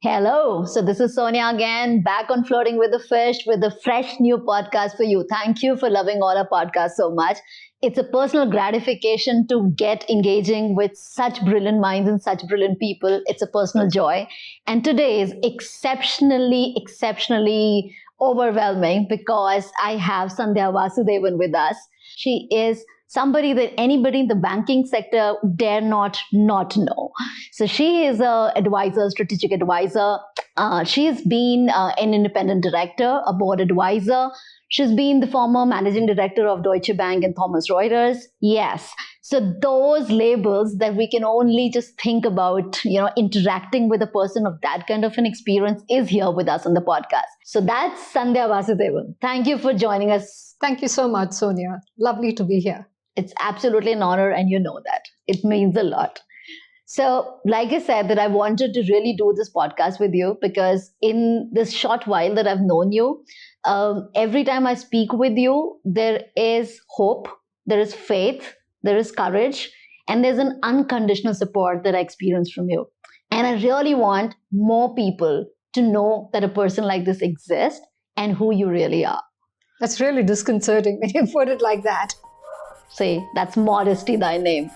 Hello. So this is Sonia again, back on Flirting with the Fish with a fresh new podcast for you. Thank you for loving all our podcasts so much. It's a personal gratification to get engaging with such brilliant minds and such brilliant people. It's a personal joy. And today is exceptionally overwhelming because I have Sandhya Vasudevan with us. She is somebody that anybody in the banking sector dare not know. So she is a advisor, strategic advisor. She's been an independent director, a board advisor. She's been the former managing director of Deutsche Bank and Thomson Reuters. Yes. So those labels that we can only just think about, interacting with a person of that kind of an experience is here with us on the podcast. So that's Sandhya Vasudevan. Thank you for joining us. Thank you so much, Sonia. Lovely to be here. It's absolutely an honor, and you know that. It means a lot. So, like I said, that I wanted to really do this podcast with you because in this short while that I've known you, every time I speak with you, there is hope, there is faith, there is courage, and there's an unconditional support that I experience from you. And I really want more people to know that a person like this exists and who you really are. That's really disconcerting when you put it like that. Say, that's modesty thy name.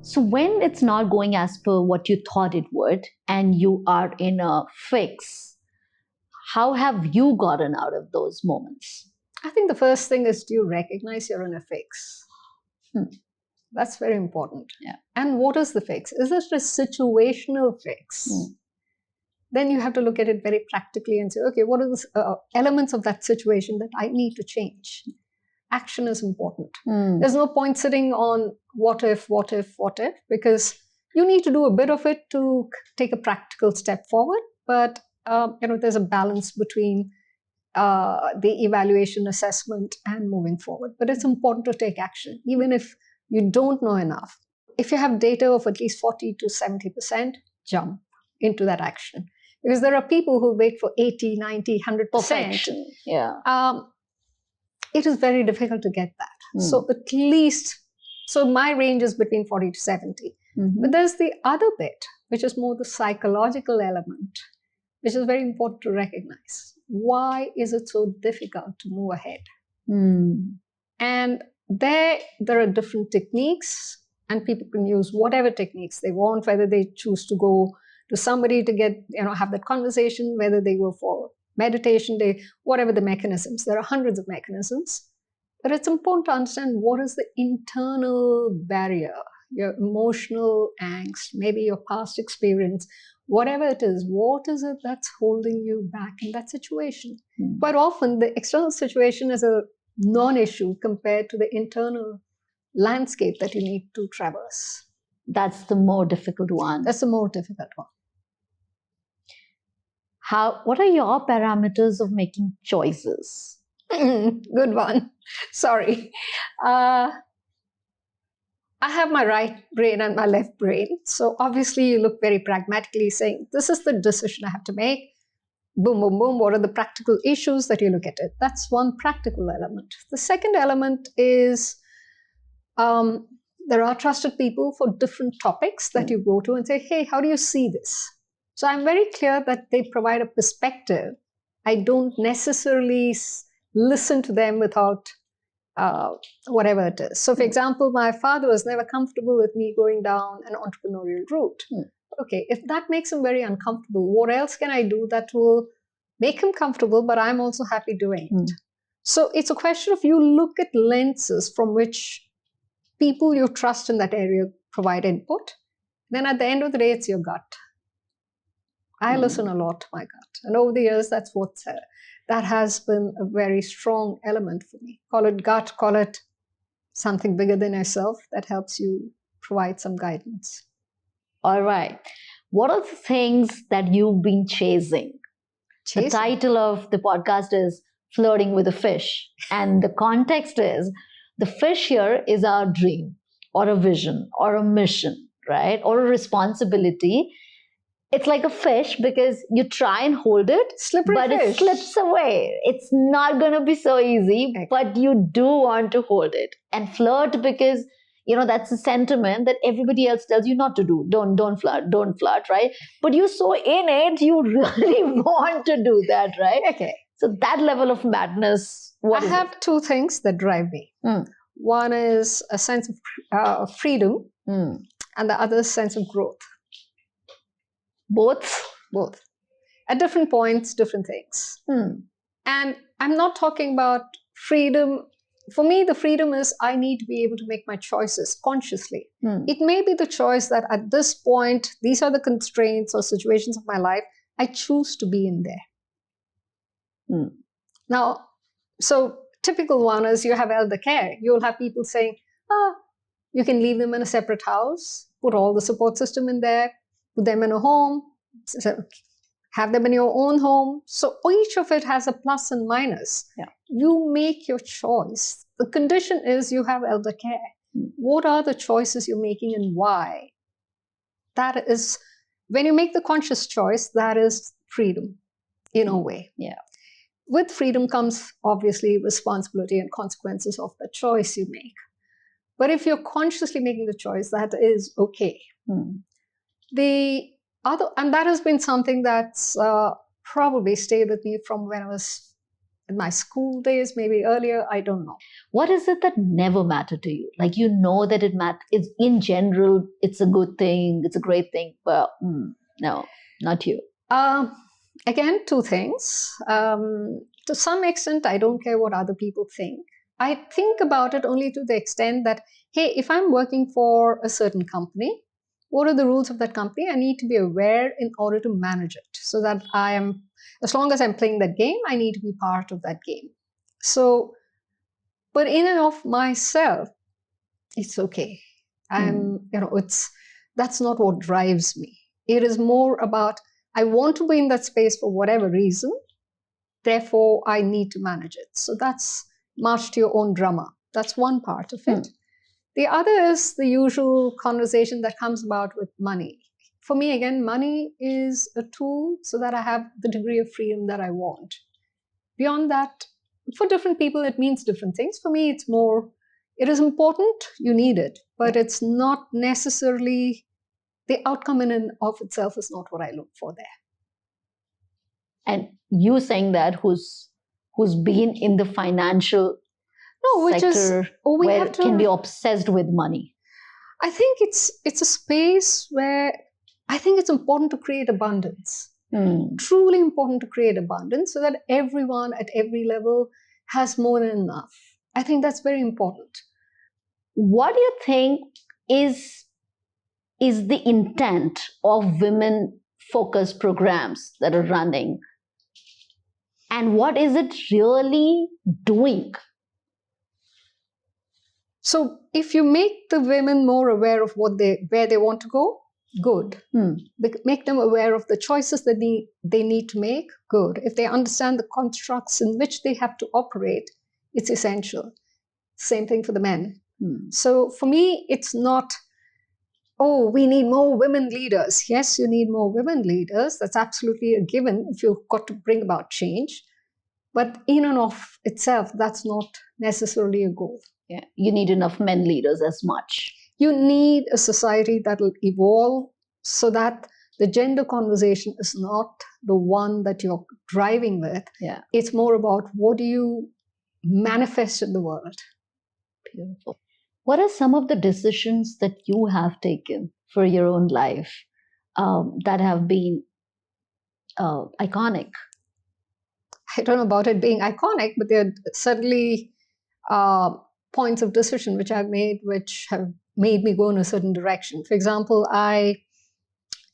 So when it's not going as per what you thought it would and you are in a fix, how have you gotten out of those moments? I think the first thing is, do you recognize you're in a fix? That's very important. Yeah. And what is the fix? Is it a situational fix? Then you have to look at it very practically and say, okay, what are the elements of that situation that I need to change? Action is important. There's no point sitting on what if, because you need to do a bit of it to take a practical step forward. But, there's a balance between the evaluation, assessment, and moving forward. But it's important to take action, even if you don't know enough. If you have data of at least 40 to 70%, jump into that action. Because there are people who wait for 80, 90, 100%. Perfection. Yeah. It is very difficult to get that. So at least, my range is between 40 to 70. But there's the other bit, which is more the psychological element, which is very important to recognize. Why is it so difficult to move ahead? And there are different techniques, and people can use whatever techniques they want, whether they choose to go to somebody to get, have that conversation, whether they go for meditation, whatever the mechanisms. There are hundreds of mechanisms. But it's important to understand what is the internal barrier, your emotional angst, maybe your past experience, whatever it is, what is it that's holding you back in that situation? Quite often, the external situation is a non-issue compared to the internal landscape that you need to traverse. That's the more difficult one. That's the more difficult one. What are your parameters of making choices? Good one. Sorry. I have my right brain and my left brain. So obviously you look very pragmatically saying, this is the decision I have to make. Boom, boom, boom. What are the practical issues that you look at it? That's one practical element. The second element is there are trusted people for different topics that you go to and say, hey, how do you see this? So I'm very clear that they provide a perspective. I don't necessarily listen to them without whatever it is. So for example, my father was never comfortable with me going down an entrepreneurial route. Okay, if that makes him very uncomfortable, what else can I do that will make him comfortable, but I'm also happy doing it? So it's a question of you look at lenses from which people you trust in that area provide input. Then at the end of the day, it's your gut. I listen a lot to my gut. And over the years, that has been a very strong element for me. Call it gut, call it something bigger than yourself that helps you provide some guidance. All right. What are the things that you've been chasing? The title of the podcast is Flirting with a Fish. And the context is, the fish here is our dream or a vision or a mission, right? Or a responsibility. It's like a fish because you try and hold it, but it slips away. It's not going to be so easy, but you do want to hold it. And flirt because, that's a sentiment that everybody else tells you not to do. Don't flirt, right? But you're so in it, you really want to do that, right? Okay. So that level of madness, what I is have it? two things that drive me. One is a sense of freedom, and the other sense of growth. Both? Both. At different points, different things. And I'm not talking about freedom. For me, the freedom is I need to be able to make my choices consciously. It may be the choice that at this point, these are the constraints or situations of my life, I choose to be in there. Now, so typical one is you have elder care. You'll have people saying, you can leave them in a separate house, put all the support system in there, put them in a home, have them in your own home. So each of it has a plus and minus. Yeah. You make your choice. The condition is you have elder care. What are the choices you're making and why? That is, when you make the conscious choice, that is freedom in a way. Yeah. With freedom comes obviously responsibility and consequences of the choice you make. But if you're consciously making the choice, that is okay. The other, and that has been something that's probably stayed with me from when I was in my school days, maybe earlier, I don't know. What is it that never mattered to you? Like, that it matters. In general, it's a good thing, it's a great thing, but no, not you. Again, two things. To some extent, I don't care what other people think. I think about it only to the extent that, hey, if I'm working for a certain company, what are the rules of that company? I need to be aware in order to manage it, so that as long as I'm playing that game, I need to be part of that game. So, but in and of myself, it's okay. That's not what drives me. It is more about, I want to be in that space for whatever reason. Therefore, I need to manage it. So that's march to your own drummer. That's one part of it. The other is the usual conversation that comes about with money. For me, again, money is a tool so that I have the degree of freedom that I want. Beyond that, for different people, it means different things. For me, it's more, it is important, you need it, but it's not necessarily, the outcome in and of itself is not what I look for there. And you saying that who's been in the financial sector where can be obsessed with money. I think it's a space where I think it's important to create abundance. Truly important to create abundance so that everyone at every level has more than enough. I think that's very important. What do you think is the intent of women-focused programs that are running? And what is it really doing? So if you make the women more aware of where they want to go, good. Make them aware of the choices that they need to make, good. If they understand the constructs in which they have to operate, it's essential. Same thing for the men. So for me, it's not, oh, we need more women leaders. Yes, you need more women leaders. That's absolutely a given if you've got to bring about change. But in and of itself, that's not necessarily a goal. Yeah, you need enough men leaders as much. You need a society that will evolve so that the gender conversation is not the one that you're driving with. Yeah. It's more about what do you manifest in the world. Beautiful. What are some of the decisions that you have taken for your own life that have been iconic? I don't know about it being iconic, but there are certainly points of decision which I've made which have made me go in a certain direction. For example,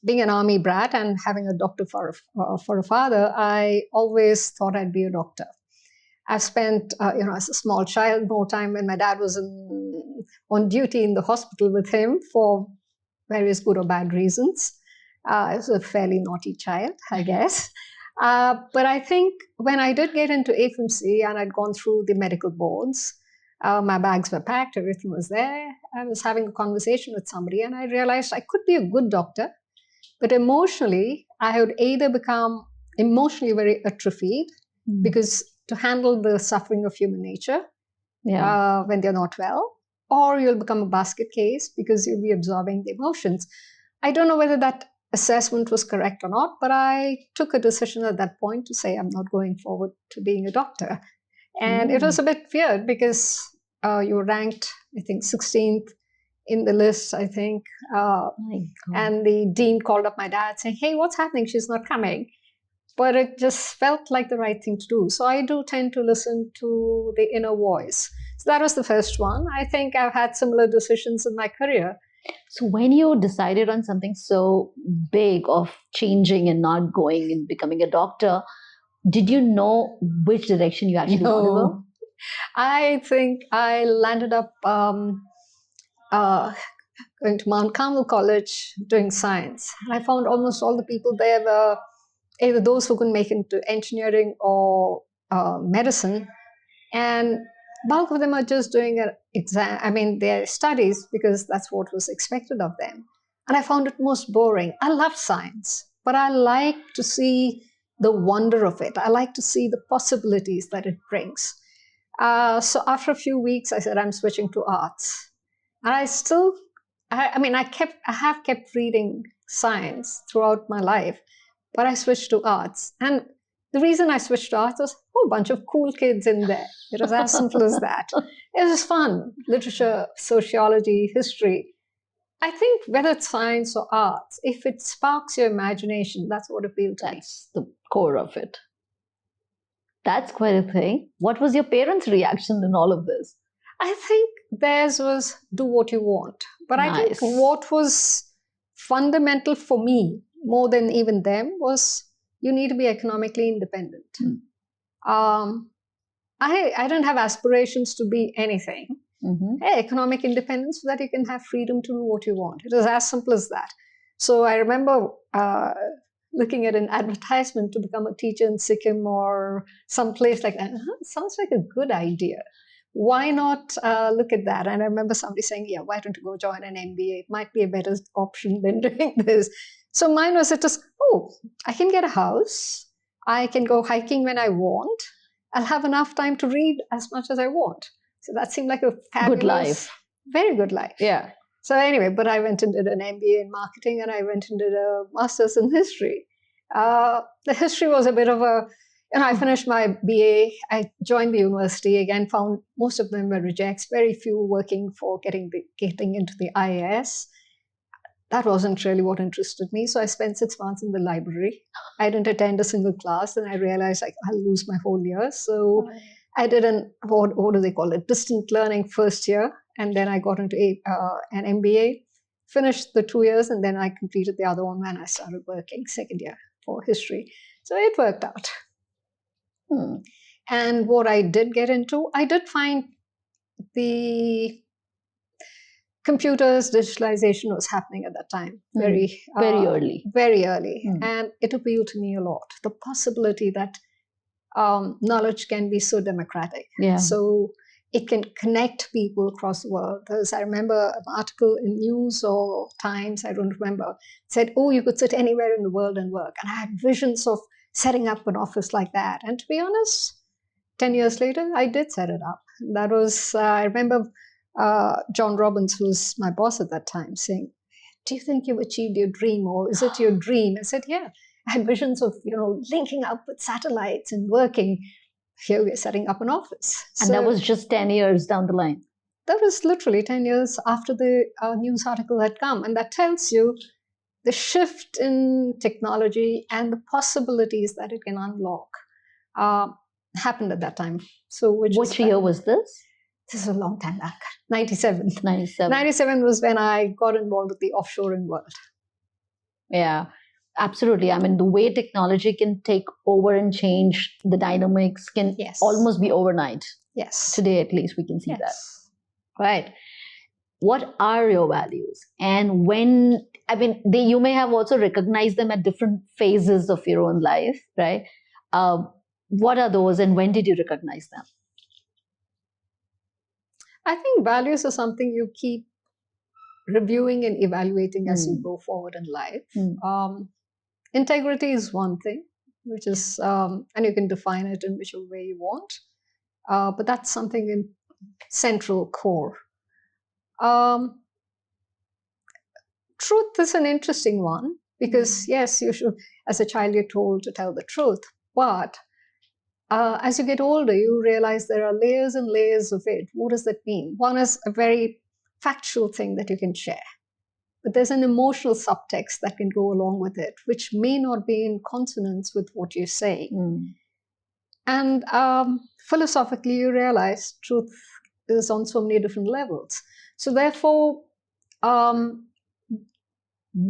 being an army brat and having a doctor for a father, I always thought I'd be a doctor. I've spent, as a small child, more time when my dad was on duty in the hospital with him for various good or bad reasons. I was a fairly naughty child, I guess. But I think when I did get into FMC and I'd gone through the medical boards, my bags were packed, everything was there. I was having a conversation with somebody and I realized I could be a good doctor, but emotionally, I would either become emotionally very atrophied because to handle the suffering of human nature when they're not well, or you'll become a basket case because you'll be absorbing the emotions. I don't know whether that assessment was correct or not, but I took a decision at that point to say I'm not going forward to being a doctor. And it was a bit weird because you were ranked, I think, 16th in the list, I think. And the dean called up my dad saying, hey, what's happening? She's not coming. But it just felt like the right thing to do. So I do tend to listen to the inner voice. So that was the first one. I think I've had similar decisions in my career. So when you decided on something so big of changing and not going and becoming a doctor, did you know which direction you actually want to go? I think I landed up going to Mount Carmel College doing science. And I found almost all the people there were either those who couldn't make it into engineering or medicine. And bulk of them are just doing their studies because that's what was expected of them. And I found it most boring. I love science, but I like to see the wonder of it. I like to see the possibilities that it brings. So after a few weeks, I said, I'm switching to arts. And I have kept reading science throughout my life, but I switched to arts. And the reason I switched to arts was a whole bunch of cool kids in there. It was as simple as that. It was fun. Literature, sociology, history. I think whether it's science or arts, if it sparks your imagination, that's what appeals to me. That's the core of it. That's quite a thing. What was your parents' reaction in all of this? I think theirs was do what you want. But I think what was fundamental for me, more than even them, was you need to be economically independent. I don't have aspirations to be anything. Hey, economic independence so that you can have freedom to do what you want. It was as simple as that. So I remember looking at an advertisement to become a teacher in Sikkim or someplace like that. Sounds like a good idea. Why not look at that? And I remember somebody saying, yeah, why don't you go join an MBA? It might be a better option than doing this. So mine was, I can get a house. I can go hiking when I want. I'll have enough time to read as much as I want. So that seemed like a fabulous, good life. Very good life. Yeah. So anyway, but I went and did an MBA in marketing and I went and did a master's in history. The history was a bit of a, I finished my BA, I joined the university, again, found most of them were rejects, very few working for getting into the IAS. That wasn't really what interested me. So I spent 6 months in the library. I didn't attend a single class and I realized I'll lose my whole year. So I did what do they call it, distant learning first year. And then I got into an MBA, finished the 2 years, and then I completed the other one when I started working second year for history. So it worked out. And what I did get into, I did find the computers, digitalization was happening at that time, very early. Very early. And it appealed to me a lot. The possibility that knowledge can be so democratic. Yeah. So it can connect people across the world. I remember an article in News or Times, I don't remember, said, you could sit anywhere in the world and work. And I had visions of setting up an office like that. And to be honest, 10 years later, I did set it up. That was, I remember John Robbins, who was my boss at that time, saying, do you think you've achieved your dream, or is it your dream? I said, yeah. I had visions of, linking up with satellites and working. Here we're setting up an office. And that was just 10 years down the line. That was literally 10 years after the news article had come. And that tells you the shift in technology and the possibilities that it can unlock happened at that time. So which year was this? This is a long time back. 97. 97. 97 was when I got involved with the offshoring world. Yeah, absolutely. I mean, the way technology can take over and change the dynamics can almost be overnight. Yes. Today, at least, we can see that. Right. What are your values? And you may have also recognized them at different phases of your own life, right? What are those and when did you recognize them? I think values are something you keep reviewing and evaluating as you go forward in life. Integrity is one thing, which is, and you can define it in whichever way you want, but that's something in central core. Um, Truth is an interesting one because, yes, you should, as a child, you're told to tell the truth. But as you get older, you realize there are layers and layers of it. What does that mean? One is a very factual thing that you can share, but there's an emotional subtext that can go along with it, which may not be in consonance with what you're saying. And philosophically, you realize truth is on so many different levels. So therefore,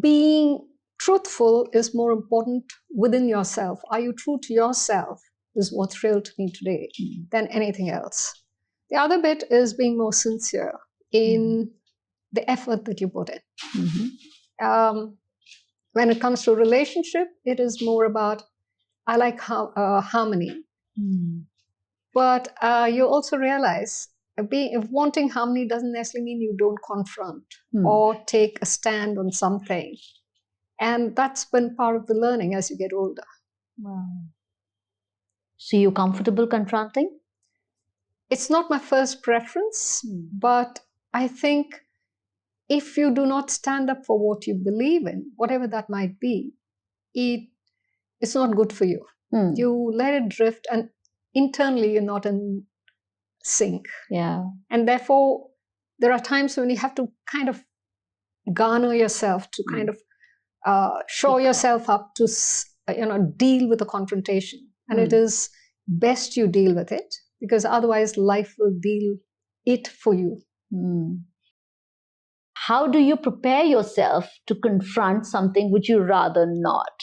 being truthful is more important within yourself. Are you true to yourself is what thrilled me today than anything else. The other bit is being more sincere in the effort that you put in. When it comes to a relationship, it is more about, I like harmony. But you also realize wanting harmony doesn't necessarily mean you don't confront or take a stand on something. And that's been part of the learning as you get older. Wow. So you're comfortable confronting? It's not my first preference, but I think if you do not stand up for what you believe in, whatever that might be, it's not good for you. You let it drift, and internally you're not in sync. Yeah. And therefore, there are times when you have to kind of garner yourself to kind of show yourself up to deal with the confrontation. And it is best you deal with it, because otherwise life will deal it for you. How do you prepare yourself to confront something which you rather not?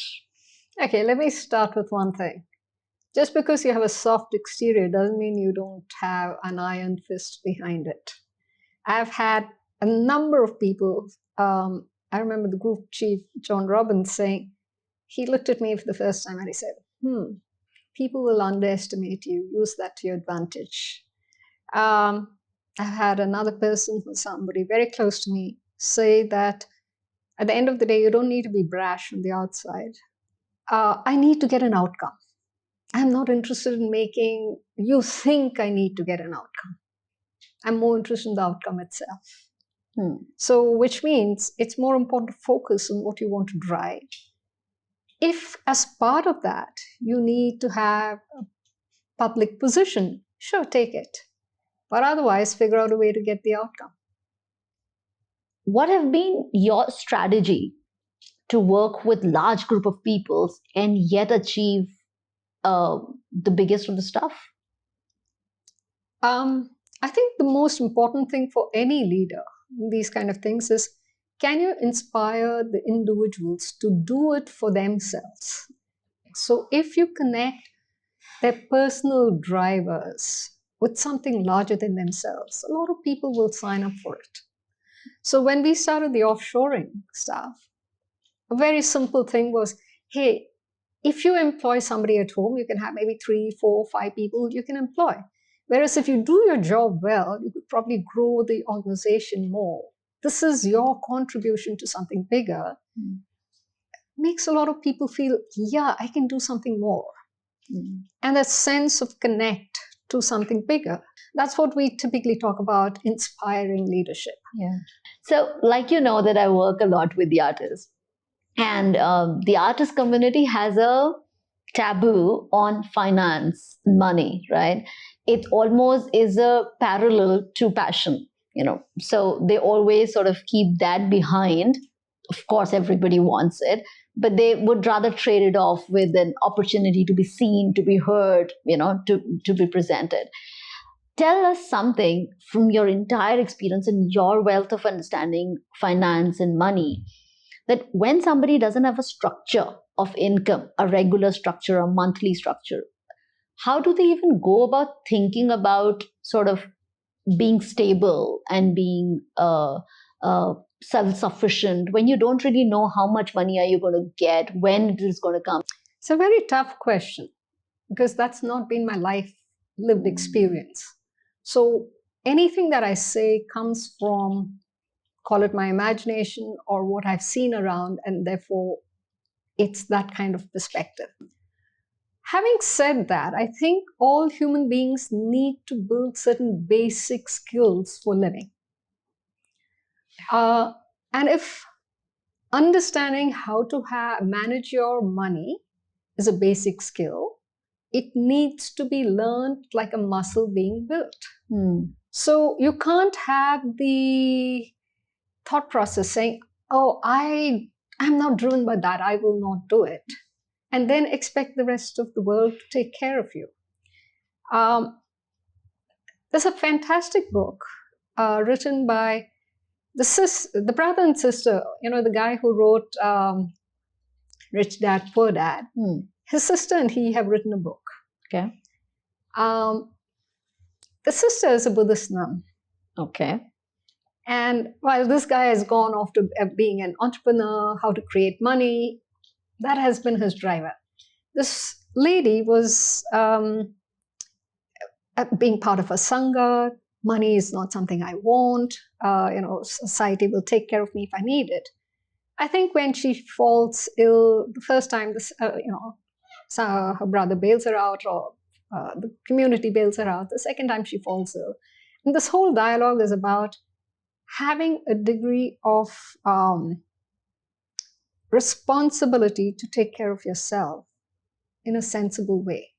Okay, let me start with one thing. Just because you have a soft exterior doesn't mean you don't have an iron fist behind it. I've had a number of people, I remember the group chief, John Robbins, saying, he looked at me for the first time and he said, people will underestimate you. Use that to your advantage. I've had another person, somebody very close to me, say that at the end of the day, you don't need to be brash on the outside. I need to get an outcome. I'm not interested in making you think I need to get an outcome. I'm more interested in the outcome itself. So, which means it's more important to focus on what you want to drive. If, as part of that, you need to have a public position, sure, take it. But otherwise, figure out a way to get the outcome. What have been your strategy to work with large group of people and yet achieve the biggest of the stuff? I think the most important thing for any leader in these kind of things is, can you inspire the individuals to do it for themselves? So if you connect their personal drivers with something larger than themselves, a lot of people will sign up for it. So when we started the offshoring stuff, a very simple thing was, hey, if you employ somebody at home, you can have maybe 3, 4, 5 people you can employ. Whereas if you do your job well, you could probably grow the organization more. This is your contribution to something bigger. Makes a lot of people feel, yeah, I can do something more. And that sense of connect to something bigger. That's what we typically talk about, inspiring leadership. Yeah. So, like that I work a lot with the artists. And the artist community has a taboo on finance, money, right? It almost is a parallel to passion, So they always sort of keep that behind. Of course, everybody wants it, but they would rather trade it off with an opportunity to be seen, to be heard, to be presented. Tell us something from your entire experience and your wealth of understanding finance and money, that when somebody doesn't have a structure of income, a regular structure, a monthly structure, how do they even go about thinking about sort of being stable and being self-sufficient when you don't really know how much money are you going to get, when it is going to come? It's a very tough question, because that's not been my life lived experience. So anything that I say comes from, call it my imagination or what I've seen around, and therefore it's that kind of perspective. Having said that, I think all human beings need to build certain basic skills for living. And if understanding how to manage your money is a basic skill, it needs to be learned like a muscle being built. So you can't have the thought process saying, oh, I'm not driven by that, I will not do it, and then expect the rest of the world to take care of you. There's a fantastic book written by the brother and sister, the guy who wrote Rich Dad, Poor Dad. His sister and he have written a book. Okay. The sister is a Buddhist nun. Okay. And while this guy has gone off to being an entrepreneur, how to create money, that has been his driver. This lady was being part of a sangha. Money is not something I want. Society will take care of me if I need it. I think when she falls ill, the first time, so her brother bails her out, or the community bails her out. The second time she falls ill. And this whole dialogue is about having a degree of responsibility to take care of yourself in a sensible way.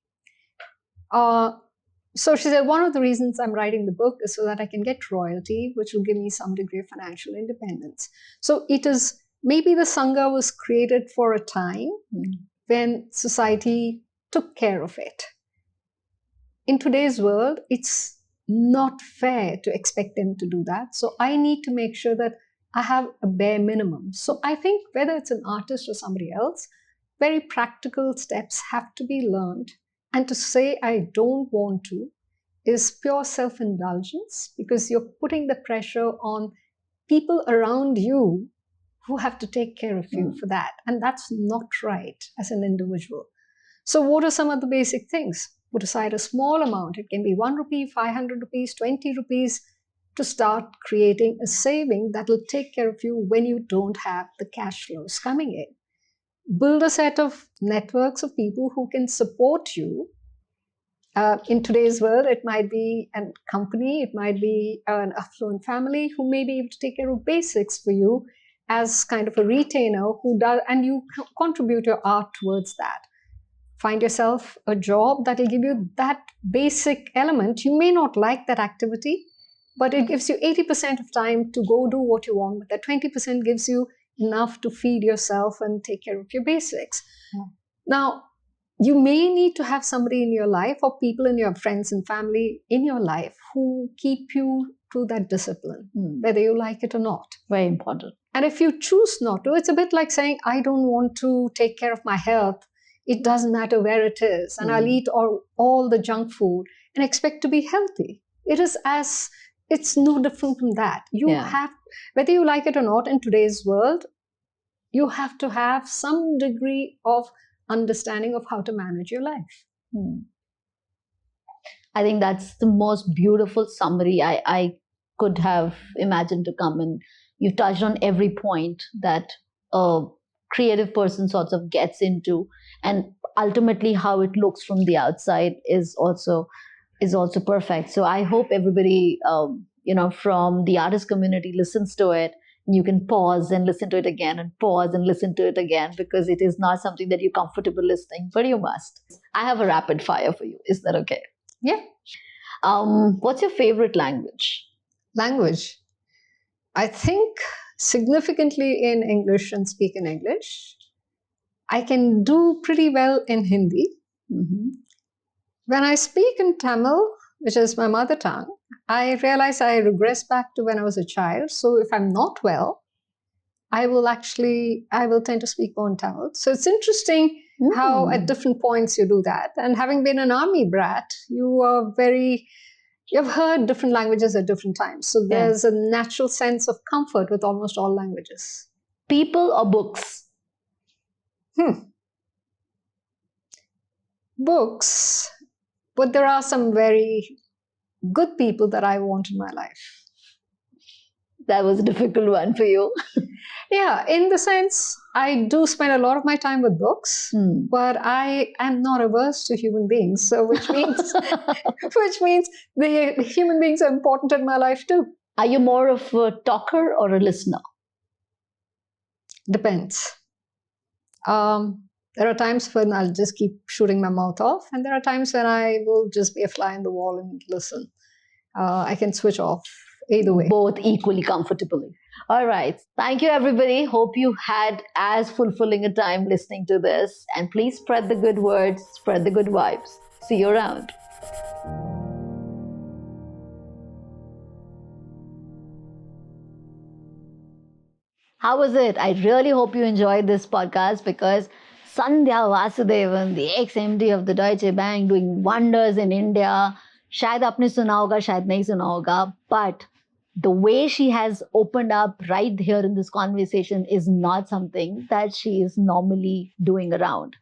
So she said, one of the reasons I'm writing the book is so that I can get royalty, which will give me some degree of financial independence. So it is, maybe the Sangha was created for a time when society took care of it. In today's world, it's not fair to expect them to do that. So I need to make sure that I have a bare minimum. So I think whether it's an artist or somebody else, very practical steps have to be learned. And to say I don't want to is pure self-indulgence, because you're putting the pressure on people around you who have to take care of you for that. And that's not right as an individual. So what are some of the basic things? Put aside a small amount. It can be 1 rupee, 500 rupees, 20 rupees, to start creating a saving that will take care of you when you don't have the cash flows coming in. Build a set of networks of people who can support you. In today's world, it might be a company, it might be an affluent family who may be able to take care of basics for you as kind of a retainer who does, and you contribute your art towards that. Find yourself a job that will give you that basic element. You may not like that activity, but it gives you 80% of time to go do what you want. But that 20% gives you enough to feed yourself and take care of your basics. Now, you may need to have somebody in your life, or people in your friends and family in your life, who keep you to that discipline, whether you like it or not. Very important. And if you choose not to, it's a bit like saying, I don't want to take care of my health. It doesn't matter where it is. And I'll eat all the junk food and expect to be healthy. It's no different from that. You have, whether you like it or not, in today's world, you have to have some degree of understanding of how to manage your life. I think that's the most beautiful summary I could have imagined to come. And you touched on every point that a creative person sort of gets into, and ultimately how it looks from the outside is also perfect. So I hope everybody from the artist community listens to it. You can pause and listen to it again, and pause and listen to it again, because it is not something that you're comfortable listening, but you must. I have a rapid fire for you. Is that okay? Yeah. What's your favorite language? Language. I think significantly in English and speak in English. I can do pretty well in Hindi. When I speak in Tamil, which is my mother tongue, I realize I regress back to when I was a child. So if I'm not well, I will tend to speak more in Tamil. So it's interesting how at different points you do that. And having been an army brat, you've heard different languages at different times. So there's a natural sense of comfort with almost all languages. People or books? Books. But there are some very good people that I want in my life. That was a difficult one for you. Yeah, in the sense, I do spend a lot of my time with books, but I am not averse to human beings. So which means the human beings are important in my life too. Are you more of a talker or a listener? Depends. There are times when I'll just keep shooting my mouth off, and there are times when I will just be a fly in the wall and listen. I can switch off either way. Both equally comfortably. All right. Thank you, everybody. Hope you had as fulfilling a time listening to this. And please spread the good words, spread the good vibes. See you around. How was it? I really hope you enjoyed this podcast because Sandhya Vasudevan, the ex-MD of the Deutsche Bank, doing wonders in India. शायद आपने सुना होगा, शायद नहीं सुना होगा, but the way she has opened up right here in this conversation is not something that she is normally doing around.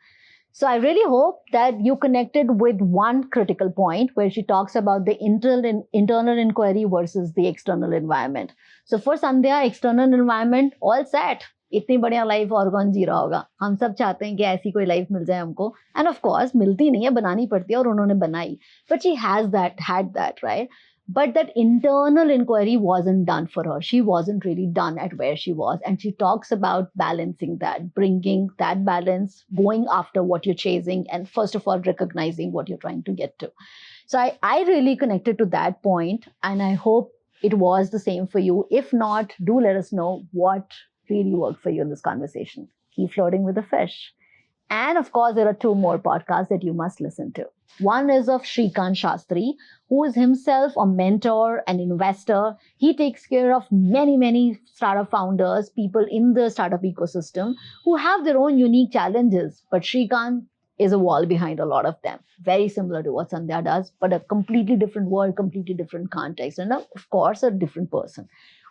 So I really hope that you connected with one critical point where she talks about the internal inquiry versus the external environment. So for Sandhya, external environment, all set. इतनी बढ़िया life और कौन जी रहा होगा. हम सब चाहते हैं कि ऐसी कोई लाइफ मिल जाए हमको. And of course, मिलती नहीं है, बनानी पड़ती है और उन्होंने बनाई. But she had that, right? But that internal inquiry wasn't done for her. She wasn't really done at where she was. And she talks about balancing that, bringing that balance, going after what you're chasing, and first of all, recognizing what you're trying to get to. So I really connected to that point, and I hope it was the same for you. If not, do let us know what really worked for you in this conversation. Keep flirting with the fish. And of course, there are two more podcasts that you must listen to. One is of Shrikant Shastri, who is himself a mentor, an investor. He takes care of many startup founders, people in the startup ecosystem who have their own unique challenges. But Shrikant is a wall behind a lot of them. Very similar to what Sandhya does, but a completely different world, completely different context, and of course, a different person.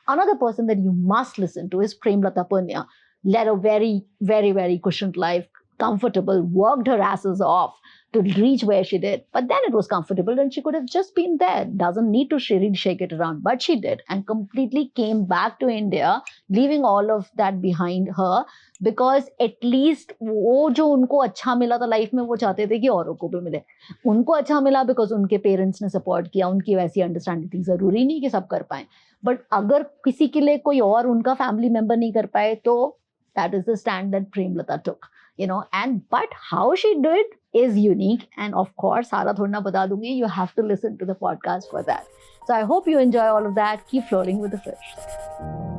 Another person that you must listen to is Premlata Punya. Led a very cushioned life, comfortable, worked her asses off to reach where she did. But then it was comfortable and she could have just been there. Doesn't need to shake it around. But she did and completely came back to India, leaving all of that behind her because at least वो जो उनको अच्छा मिला था life में वो चाहते थे कि औरों को भी मिले. उनको अच्छा मिला because उनके पेरेंट्स ने सपोर्ट किया, उनकी वैसी अंडरस्टैंडिंग थी. जरूरी नहीं कि सब कर पाए. बट अगर किसी के लिए कोई और उनका फैमिली मेंबर नहीं कर पाए तो that is the stand that Premlata took. But how she did is unique. And of course, Sara thorna bata dungi, you have to listen to the podcast for that. So I hope you enjoy all of that. Keep flirting with the fish.